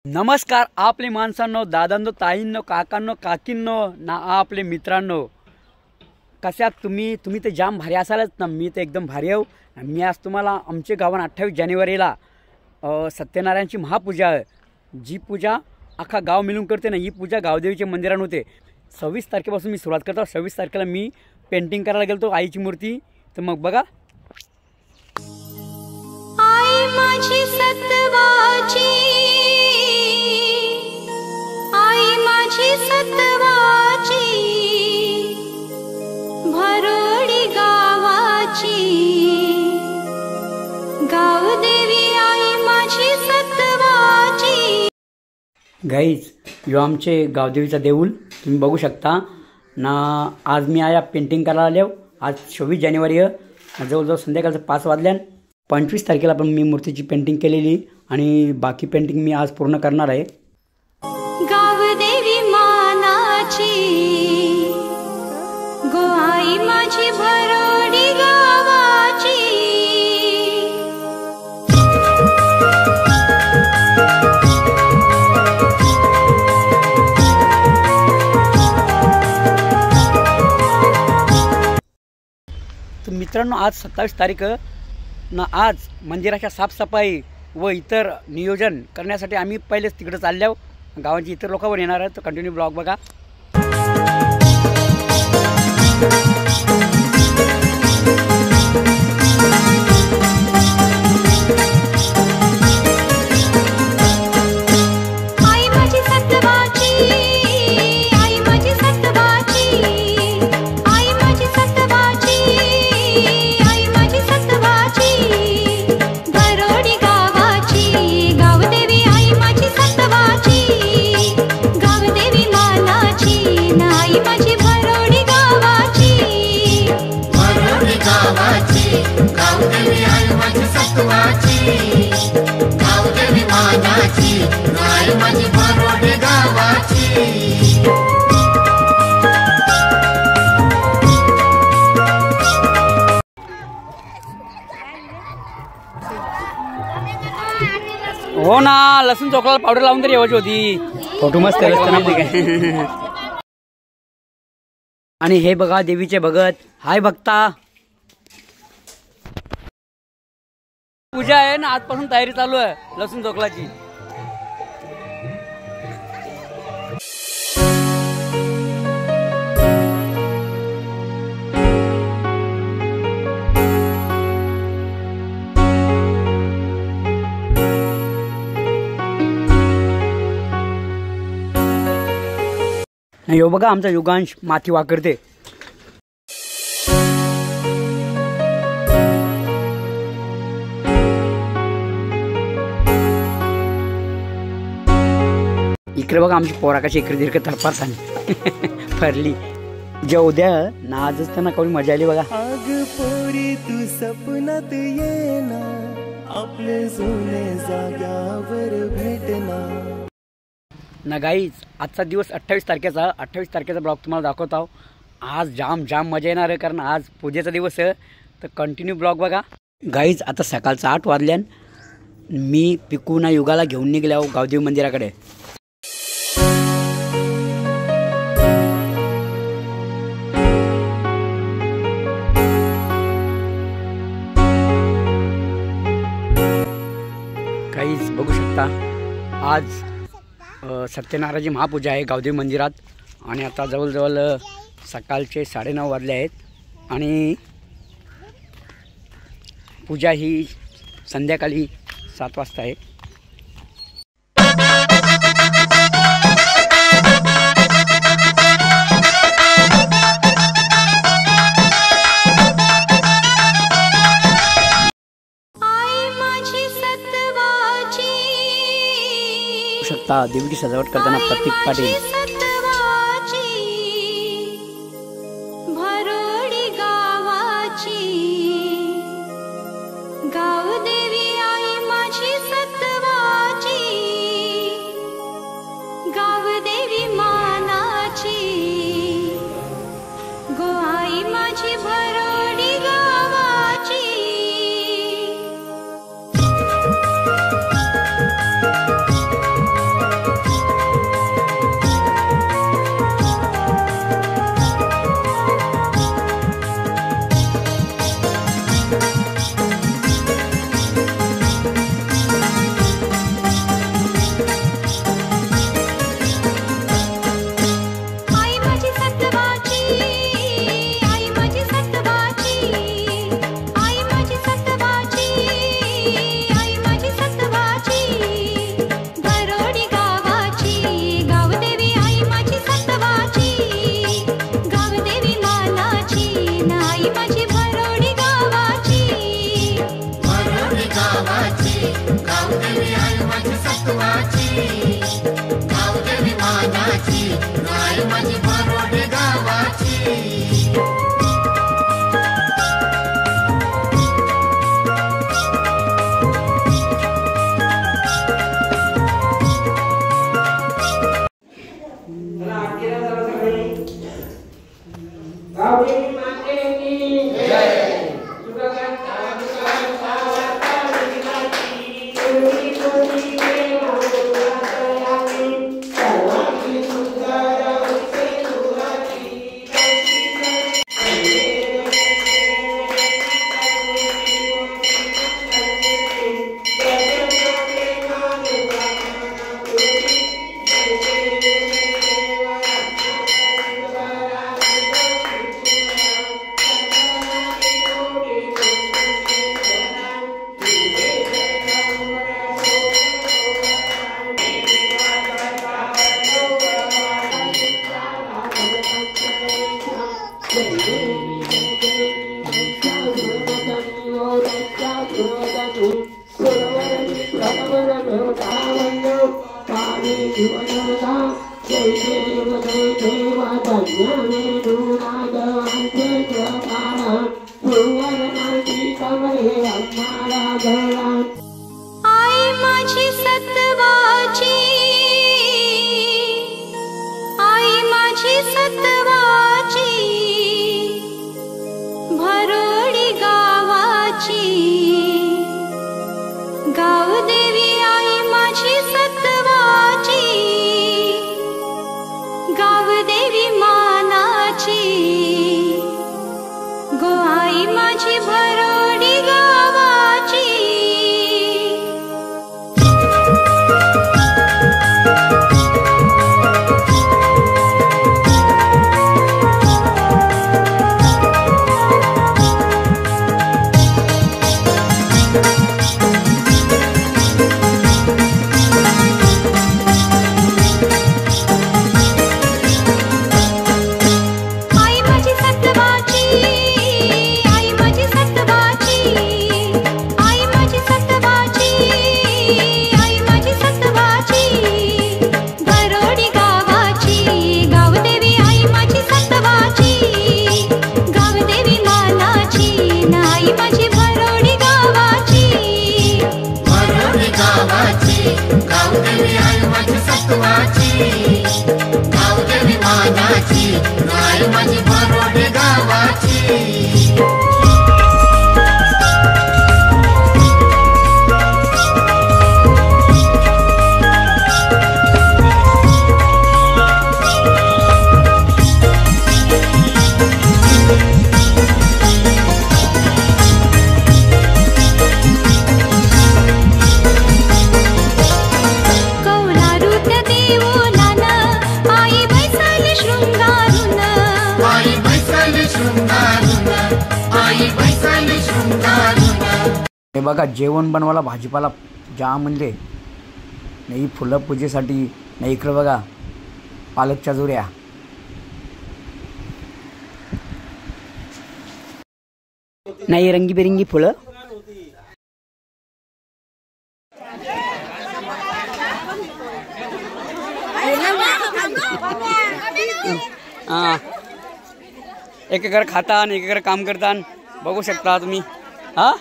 नमस्कार आपले माणसांनो, दादांनो, ताईंनो, काकांनो, काकींनो ना आपले मित्रांनो, कशात तुम्ही तर जाम भारी असालच ना। मी तर एकदम भारी आहे। मी आज तुम्हाला आमच्या गावात 28 जानेवारीला सत्यनारायणची महापूजा आहे। जी पूजा अख्खा गाव मिळून करते ना, ही पूजा गावदेवीच्या मंदिरात होते। 26 तारखेपासून मी सुरुवात करतो। 26 तारखेला मी पेंटिंग करायला गेलो आईची मूर्ती। तर मग बघा, आई माझी सत्वाची, आई माझी सत्वाची, भरोडी गावाची, गावदेवी आई माझी सत्वाची। गाईज यो आमचे गावदेवीचा देऊळ तुम्ही बघू शकता ना। आज मी आया पेंटिंग करायला आलो। आज 26 जानेवारी आहे, जवळजवळ संध्याकाळचं 5 वाजल्यान। 25 तारखेला पण मी मूर्तीची पेंटिंग केलेली आणि बाकी पेंटिंग मी आज पूर्ण करणार आहे। गावदेवी मानाची, गो आई माझी भरोडी गावाची। तर मित्रांनो, आज 27 तारीख ना। आज मंदिराच्या साफसफाई व इतर नियोजन करण्यासाठी आम्ही पहिलेच तिकडे चाललो आहोत। गावाची इतर लोकांवर येणार आहेत, तर कंटिन्यू ब्लॉग बघा। हो ना, लसूण चोकला पावडर लावून तरी येवायची होती। फोटो मस्त केलं। आणि हे बघा देवीचे भगत। हाय भक्ता, पूजा आहे ना, आजपासून तयारी चालू आहे लसूण चोकलाची। यो बघा आमचा युगांश माती वाकरते। इकडे बघा आमची पोरा कशी इकडे तिकडे तरपार फरली। जे उद्या ना आज असताना कवळी मजा आली बघा। आग पोरी तू सपनात येना, आपले जुने जाग्यावर भेटना ना। गाईज आजचा दिवस 28 तारखेचा ब्लॉग तुम्हाला दाखवत आहो। आज जाम मजा येणार आहे, कारण आज पूजेचा दिवस आहे। तर कंटिन्यू ब्लॉग बघा। गाईज आता सकाळचं 8 वाजल्यान मी पिकूना युगाला घेऊन निघालो आहो गावदेवी मंदिराकडे। गाईज बघू शकता आज सत्यनारायणची महापूजा आहे गावदेवी मंदिरात। आणि आता जवळजवळ सकाळचे 9:30 वाजले आहेत आणि पूजा ही संध्याकाळी 7 वाजता आहे। शकता देवीची सजावट करताना प्रतीक पाटील। भरोडी गावाची, गावदेवी आई माझी सत्वाची, गावदेवी मानाची, गो आई माझी भरोडी गावाची। गावदेवी मानाची आई माझी भरोडी गावाची आई माझी सत्वाची आई माझी सत्वाची भरोडी गावाची गावदेवी आई माझी सत्वाची गावदेवी मानाची गो आई माझी भरोडी गावाची आई माझी सत्वाची आई माझी सत्वाची आई माझी सत्वाची आई माझी सत्वाची भरोडी गावाची गावदेवी आई माझी सत्वाची गावदेवी मानाची आई माझी भरोडी गावाची भरोडी गावाची गावदेवी आई माझी सत्वाची गावदेवी मानाची आई माझी भरोडी गावाची कौलारुत देऊलान आई बैसाली शृंगारून आई बैसाली शृंगारून आई बैसाली शृंगारून हे बघा जेवण बनवायला भाजीपाला जाम म्हणले नाही फुलं पूजेसाठी नाही इकडं बघा पालकच्या जुऱ्या नाही रंगीबेरंगी फुलं हा एकीकडे खाता आणि एकीकडे काम करता बघू शकता तुम्ही हा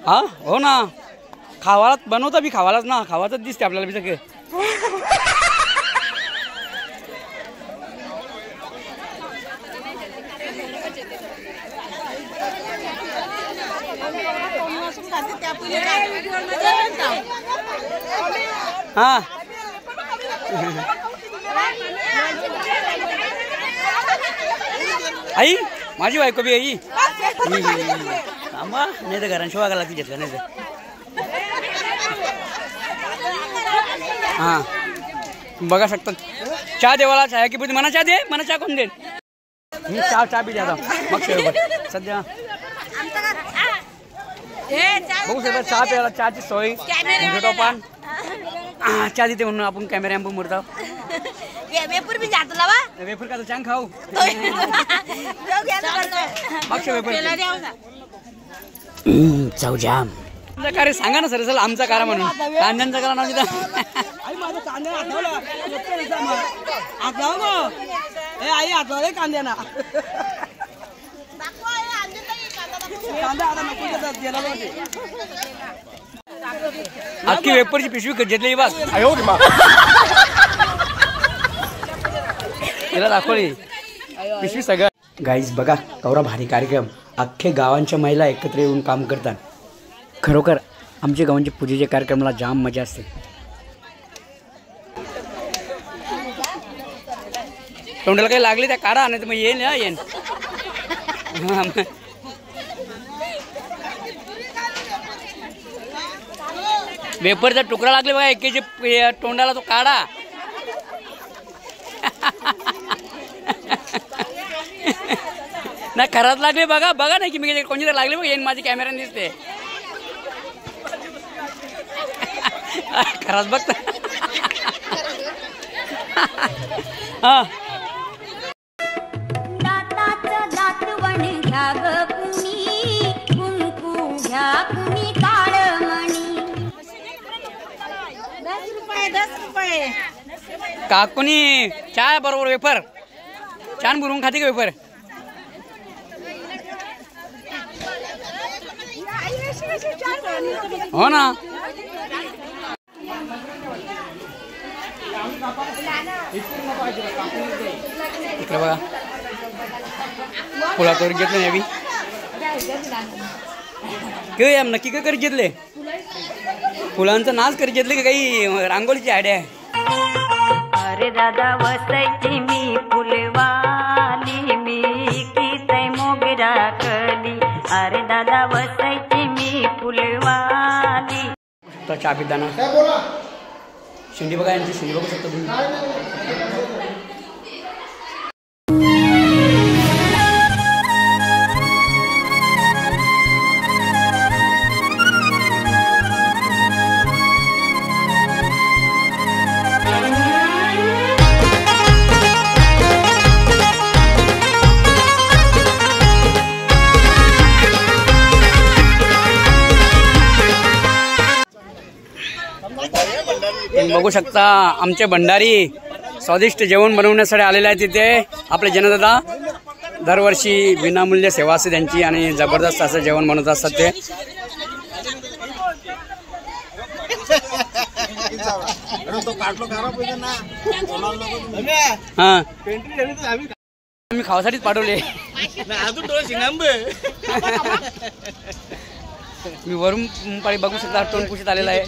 हा हो ना खावालाच बनवता बी खावालाच ना खावाच दिसते आपल्याला बी सगळे हा आई माझी बायको बी आई थांबा नाही तर घरांशी वागायला लागते घेतलं नाही तर हा बघा शकता चहा देवाला चहा की पुढे मला चहा दे मला चहा कोण देईल मी चहा बी द्या मग सध्या बघू शकता चहा प्यायला चहाची सोय घेतो आपण चहा देते म्हणून आपण कॅमेरा एम्पू मुरतो वेफर भी जातो लावा वेफर का चांग खाऊ जाऊ चव जाम तुमचं कार्य सांगा ना सर सर आमचा करा म्हणून कांद्यांचा करा नाव तिथं आई माझं कांद्याला आठवलं आठवलं हे आई आठवलं कांद्याना कांदा आता नको गेला अख्खी वेपरची पिशवी घेतली बघ तिला दाखवली पिशवी सगळं गाईज बघा कवरा भारी कार्यक्रम अख्खे गावांच्या महिला एकत्र येऊन काम करतात खरोखर आमच्या गावांच्या पूजेच्या कार्यक्रमाला जाम मजा असते तोंडाला काही लागले त्या काढा नाही तर मग येईल ना येईन वेपरचा तुकडा लागले बघा एकेचे तोंडाला तो काढा नाही खरात लागले बघा बघा नाही की मी कोणीतरी लागले बघा येईन माझी कॅमेरा दिसते खराच बघता हा दाताचं दातवण घ्या ग कुणी कुंकू घ्या कुणी काळमणी 10 रुपये काकुनी चहा बरोबर वेफर छान बुरून खाते का वेफर हो ना इकडे बघा फुला करून घेतले नाही काय नक्की काय करीत घेतले फुलांचा नाच करीत घेतले का काही रांगोळीची आयडिया आहे अरे दादा वसायची मी फुलवाली मी की मोगरा कली अरे दादा वसायची मी फुलवाली तर चहा पिताना शिंडी बघा यांची शिंडी बघू शकता तुम्ही बघू शकता आमचे भंडारी स्वादिष्ट जेवण बनवण्यासाठी आलेले आहेत तिथे आपले जनदादा दरवर्षी विनामूल्य सेवा असते त्यांची आणि जबरदस्त असं जेवण बनवत असतात ते हा आम्ही खावासाठीच पाठवले मी वरून पाळी बघू शकता तोंड पुशीत आलेला आहे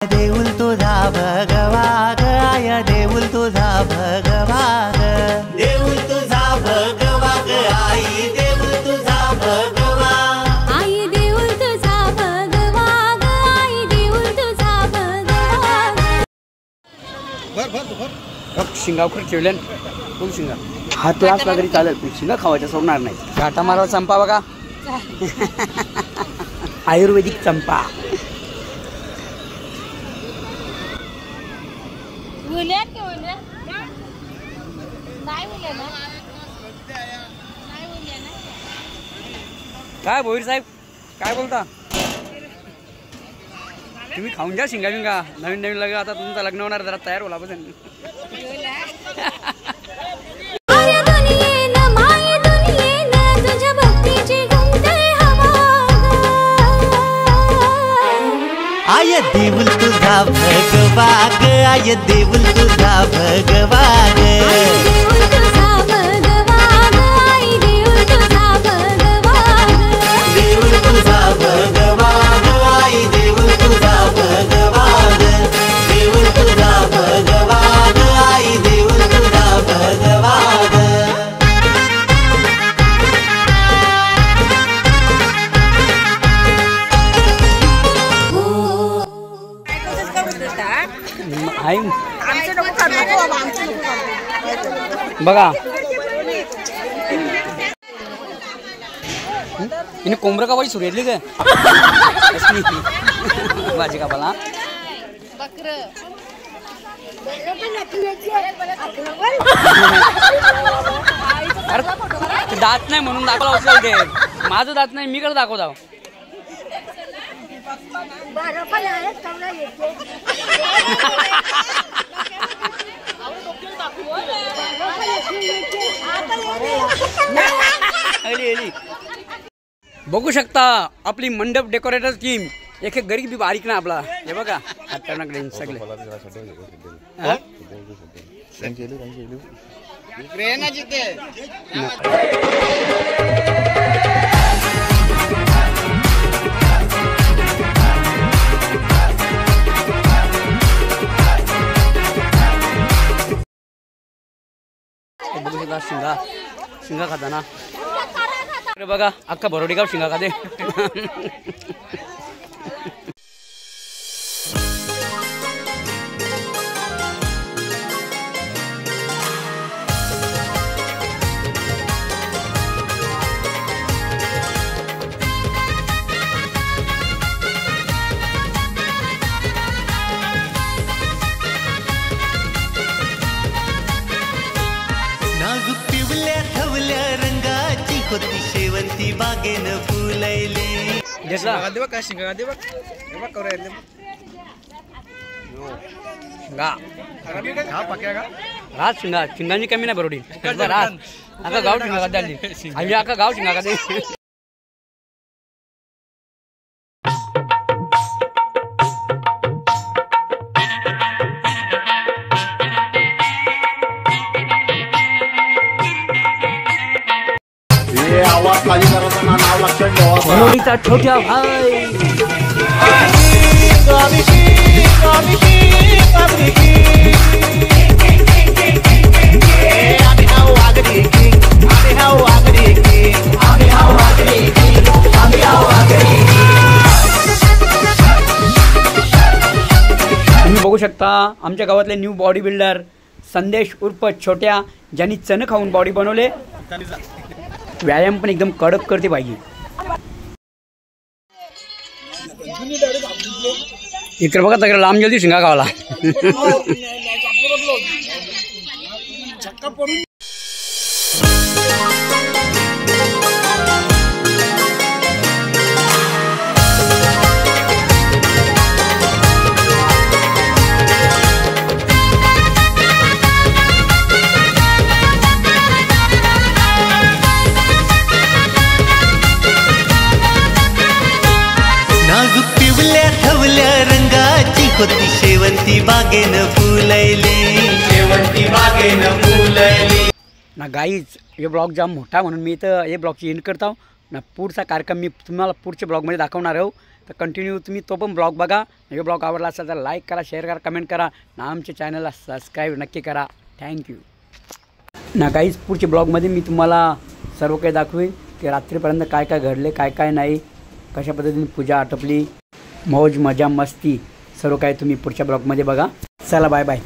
देऊल तुझा भगवा आय देऊल तुझा भगवा देऊल तुझा भगवा आई देऊल तुझा भगवा आई देऊळ तुझा भगवा ग आई देऊळ तुझा भगवा शिंगावकर ठेवले खूप शिंगा हात असला तरी चालेल शिंगा खावायच्या सोडणार नाही घाटा मारवा चंपा बघा आयुर्वेदिक चंपा काय भोईर साहेब काय बोलता तुम्ही खाऊन घ्या शिंगा बिंगा नवीन नवीन लग्न आता तुमचं लग्न होणार जरा तयार होला पाहिजे आय दुनियेन माय दुनियेन तुझ्या भक्तीची गुंतळ हवा आय देऊल तुझा भगवा आय देऊल तुझा भगवा देऊळ तुझा भगवा ग आई देऊळ तुझा भगवा देऊल तुझा भगवा आई देऊळ तुझा भगवा देऊळ तुझा भगवा आई देऊळ तुझा भगवा आई बघा हिने कोंबडं का बाई सुरू घेतली काय माझी का मला अरे ते दात नाही म्हणून दाखवला असेल ते. माझं दात नाही, मी कडे दाखवतो. बघू शकता आपली मंडप डेकोरेटर टीम. एक गरीब बी बारीक ना आपला. हे बघा खतरनाक सगळे. बघू शकता शिंगा खाताना. बघा अख्खा बरोडीगाव शिंगा खाते. नाजूक पिवल्या ठवल्या रंगाची होती शेवंती बागेन फुलैली. घेतला का शिंगा दे बघ रात शिंगांची कमी नाही बरोडी. रात अख्खा गाव शिंगा खाते आली. अख्खा गाव शिंगा खाते. आवाज खाली करायचा ना, नाव लक्षात ठेवा. बरोडीचा छोट्या भाई. तुम्ही बघू शकता आमच्या गावातले न्यू बॉडी बिल्डर संदेश उर्फ छोट्या, ज्यांनी चण खाऊन बॉडी बनवले. व्यायाम पण एकदम कडक करते पाहिजे. इकडे बघा तिकडे लांब जल्दी शिंगा खावाला. नाजूक पिवल्या ठवल्या रंगाची होती शेवंती बागेन फुलैली. शेवंती बागेन फुलैली. ना गाईज हे ब्लॉग जाम मोठा म्हणून मी इथं हे ब्लॉगची एंड करतो ना. पुढचा कार्यक्रम मी तुम्हाला पुढच्या ब्लॉगमध्ये दाखवणार आहो. तर कंटिन्यू तुम्ही तो पण ब्लॉग बघा. हे ब्लॉग आवडला असेल तर लाईक करा, शेअर करा, कमेंट करा ना. आमच्या चॅनलला सबस्क्राईब नक्की करा. थँक्यू ना गाईज. पुढच्या ब्लॉगमध्ये मी तुम्हाला सर्व काही दाखवेन की रात्रीपर्यंत काय काय घडले, काय काय नाही, कशा पद्धतीने पूजा आटपली, मौज मजा मस्ती सर्व काही तुम्ही पुढच्या ब्लॉगमध्ये बघा. चला बाय बाय.